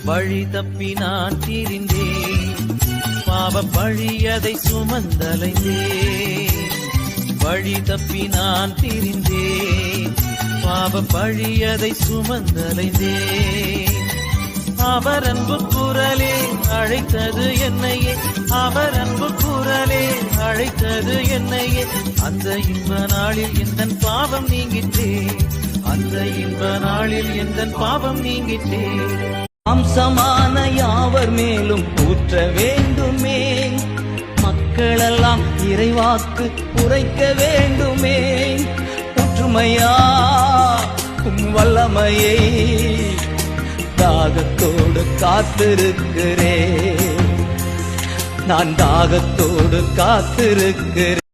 வழி தப்பி நான் திரிந்தேன், பாவ பழியதை சுமந்தலைந்தேன். வழி தப்பி நான் திரிந்தேன், பாவ பழியதை சுமந்தலைந்தேன். அவர் அன்பு குரலே அழைத்தது என்னையே, அவர் அன்பு குரலே அழைத்தது என்னையே. அந்த இன்ப நாளில் எந்தன் பாவம் நீங்கிட்டே, அந்த இன்ப நாளில் எந்தன் பாவம் நீங்கிட்டே. அம்சமான யாவர் மேலும் ஊற்ற வேண்டுமே, மக்களெல்லாம் இறைவாக்கு உரைக்க வேண்டுமே. ஒற்றுமையா வல்லமையை தாகத்தோடு காத்திருக்கிறேன், நான் தாகத்தோடு காத்திருக்கிறேன்.